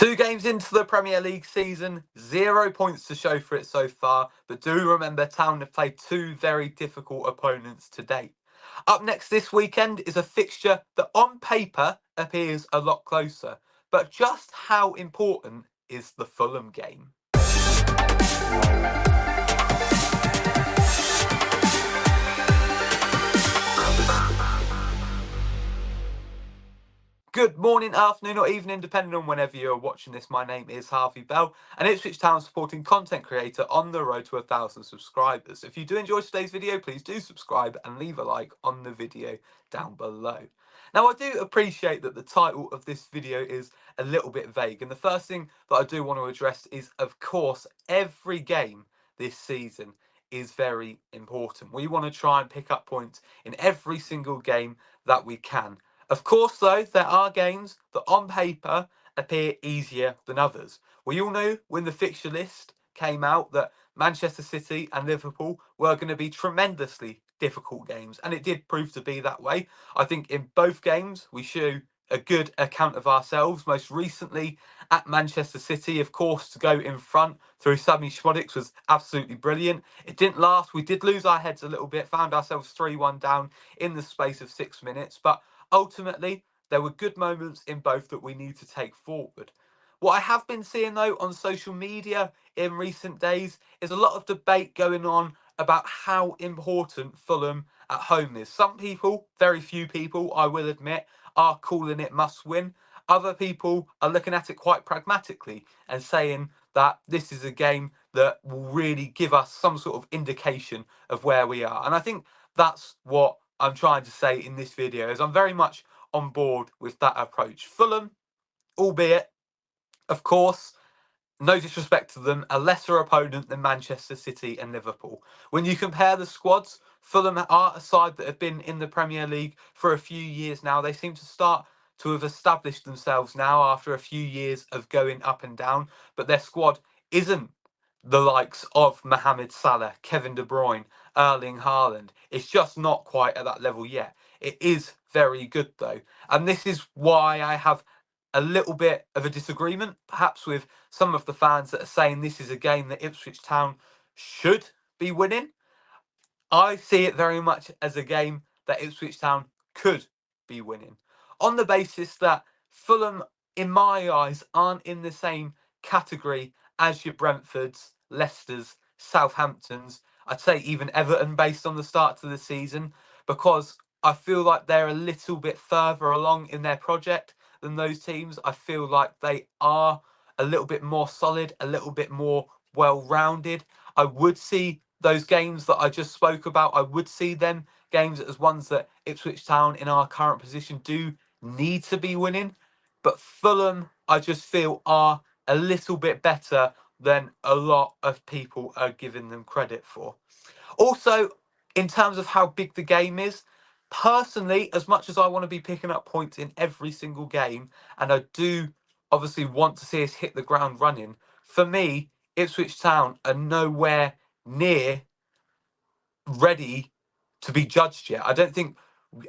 2 games into the Premier League season, 0 points to show for it so far, but do remember Town have played 2 very difficult opponents to date. Up next this weekend is a fixture that on paper appears a lot closer, but just how important is the Fulham game? Good morning, afternoon or evening, depending on whenever you're watching this. My name is Harvey Bell, an Ipswich Town supporting content creator on the road to 1,000 subscribers. If you do enjoy today's video, please do subscribe and leave a like on the video down below. Now, I do appreciate that the title of this video is a little bit vague, and the first thing that I do want to address is, of course, every game this season is very important. We want to try and pick up points in every single game that we can. Of course, though, there are games that on paper appear easier than others. We all knew when the fixture list came out that Manchester City and Liverpool were going to be tremendously difficult games, and it did prove to be that way. I think in both games we show a good account of ourselves. Most recently at Manchester City, of course, to go in front through Sami Szmodics was absolutely brilliant. It didn't last. We did lose our heads a little bit, found ourselves 3-1 down in the space of 6 minutes, but ultimately, there were good moments in both that we need to take forward. What I have been seeing, though, on social media in recent days is a lot of debate going on about how important Fulham at home is. Some people, very few people, I will admit, are calling it must win. Other people are looking at it quite pragmatically and saying that this is a game that will really give us some sort of indication of where we are. And I think that's what I'm trying to say in this video, is I'm very much on board with that approach. Fulham, albeit, of course, no disrespect to them, a lesser opponent than Manchester City and Liverpool. When you compare the squads, Fulham are a side that have been in the Premier League for a few years now. They seem to start to have established themselves now after a few years of going up and down, but their squad isn't the likes of Mohamed Salah, Kevin De Bruyne, Erling Haaland. It's just not quite at that level yet. It is very good though. And this is why I have a little bit of a disagreement, perhaps, with some of the fans that are saying this is a game that Ipswich Town should be winning. I see it very much as a game that Ipswich Town could be winning, on the basis that Fulham, in my eyes, aren't in the same category as your Brentfords, Leicesters, Southamptons. I'd say even Everton, based on the start to the season, because I feel like they're a little bit further along in their project than those teams. I feel like they are a little bit more solid, a little bit more well-rounded. I would see those games that I just spoke about, I would see them games as ones that Ipswich Town in our current position do need to be winning. But Fulham, I just feel, are a little bit better than a lot of people are giving them credit for. Also, in terms of how big the game is, personally, as much as I want to be picking up points in every single game, and I do obviously want to see us hit the ground running, for me, Ipswich Town are nowhere near ready to be judged yet. I don't think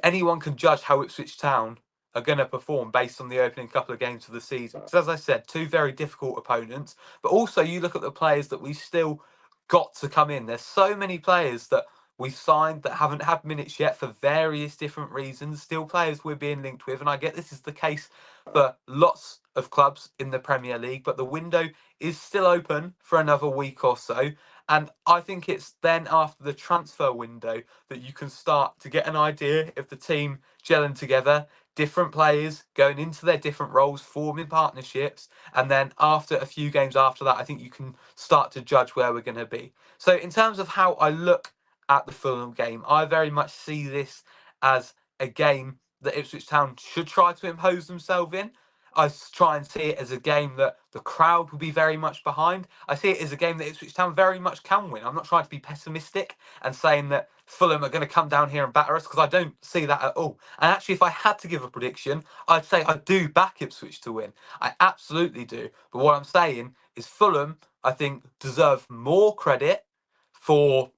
anyone can judge how Ipswich Town are going to perform based on the opening couple of games of the season. Because, as I said, 2 very difficult opponents, but also you look at the players that we've still got to come in. There's so many players that we've signed that haven't had minutes yet for various different reasons, still players we're being linked with. And I get this is the case for lots of clubs in the Premier League, but the window is still open for another week or so. And I think it's then after the transfer window that you can start to get an idea of the team gelling together, different players going into their different roles, forming partnerships. And then after a few games after that, I think you can start to judge where we're going to be. So in terms of how I look at the Fulham game, I very much see this as a game that Ipswich Town should try to impose themselves in. I try and see it as a game that the crowd will be very much behind. I see it as a game that Ipswich Town very much can win. I'm not trying to be pessimistic and saying that Fulham are going to come down here and batter us, because I don't see that at all. And actually, if I had to give a prediction, I'd say I do back Ipswich to win. I absolutely do. But what I'm saying is Fulham, I think, deserve more credit for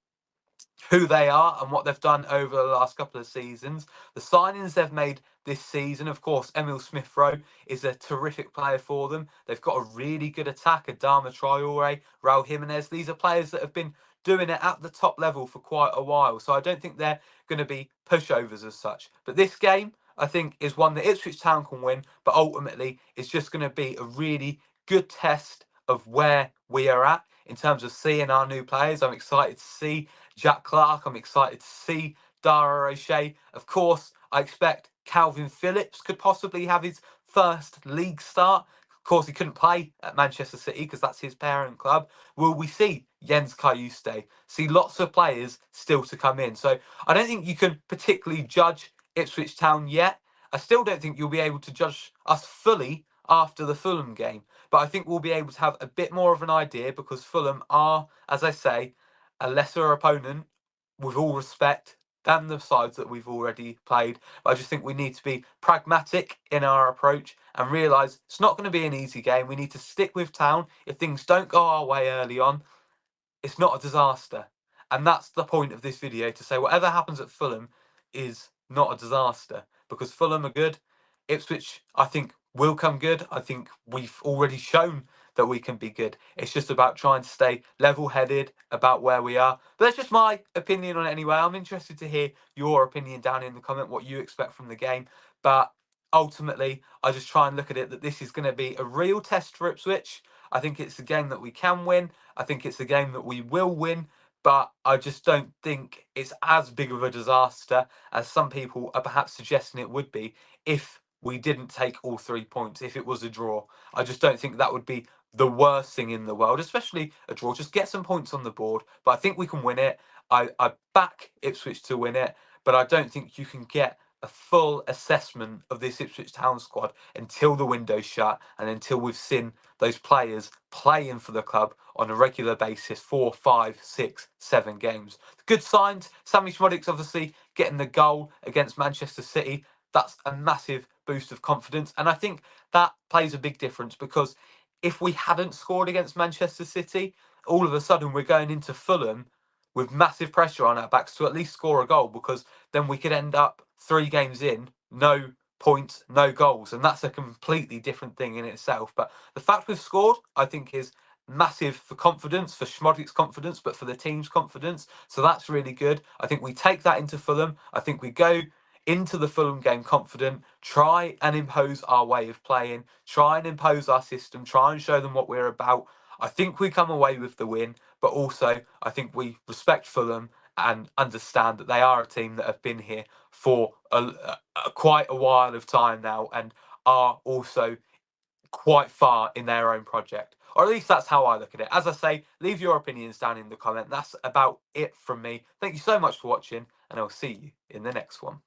who they are and what they've done over the last couple of seasons. The signings they've made this season. Of course, Emil Smith-Rowe is a terrific player for them. They've got a really good attack, Adama Traore, Raul Jimenez. These are players that have been doing it at the top level for quite a while. So I don't think they're going to be pushovers as such. But this game, I think, is one that Ipswich Town can win, but ultimately it's just going to be a really good test of where we are at in terms of seeing our new players. I'm excited to see Jack Clark. I'm excited to see Dara O'Shea. Of course, I expect Calvin Phillips could possibly have his first league start. Of course, he couldn't play at Manchester City because that's his parent club. Will we see Jens Kajuste? See lots of players still to come in. So I don't think you can particularly judge Ipswich Town yet. I still don't think you'll be able to judge us fully after the Fulham game. But I think we'll be able to have a bit more of an idea because Fulham are, as I say, a lesser opponent with all respect than the sides that we've already played. But I just think we need to be pragmatic in our approach and realise it's not going to be an easy game. We need to stick with Town. If things don't go our way early on, it's not a disaster. And that's the point of this video, to say whatever happens at Fulham is not a disaster because Fulham are good. Ipswich, I think, will come good. I think we've already shown that we can be good. It's just about trying to stay level-headed about where we are. But that's just my opinion on it anyway. I'm interested to hear your opinion down in the comment, what you expect from the game. But ultimately, I just try and look at it that this is going to be a real test for Ipswich. I think it's a game that we can win. I think it's a game that we will win, but I just don't think it's as big of a disaster as some people are perhaps suggesting it would be if we didn't take all 3 points, if it was a draw. I just don't think that would be the worst thing in the world, especially a draw. Just get some points on the board, but I think we can win it. I back Ipswich to win it, but I don't think you can get a full assessment of this Ipswich Town squad until the window's shut and until we've seen those players playing for the club on a regular basis, 4, 5, 6, 7 games. Good signs. Sammy Szmodic's obviously getting the goal against Manchester City. That's a massive boost of confidence. And I think that plays a big difference because if we hadn't scored against Manchester City, all of a sudden we're going into Fulham with massive pressure on our backs to at least score a goal, because then we could end up 3 games in, no points, no goals. And that's a completely different thing in itself. But the fact we've scored, I think, is massive for confidence, for Schmodic's confidence, but for the team's confidence. So that's really good. I think we take that into Fulham. I think we go into the Fulham game confident, try and impose our way of playing, try and impose our system, try and show them what we're about. I think we come away with the win, but also I think we respect Fulham and understand that they are a team that have been here for quite a while of time now and are also quite far in their own project. Or at least that's how I look at it. As I say, leave your opinions down in the comment. That's about it from me. Thank you so much for watching, and I'll see you in the next one.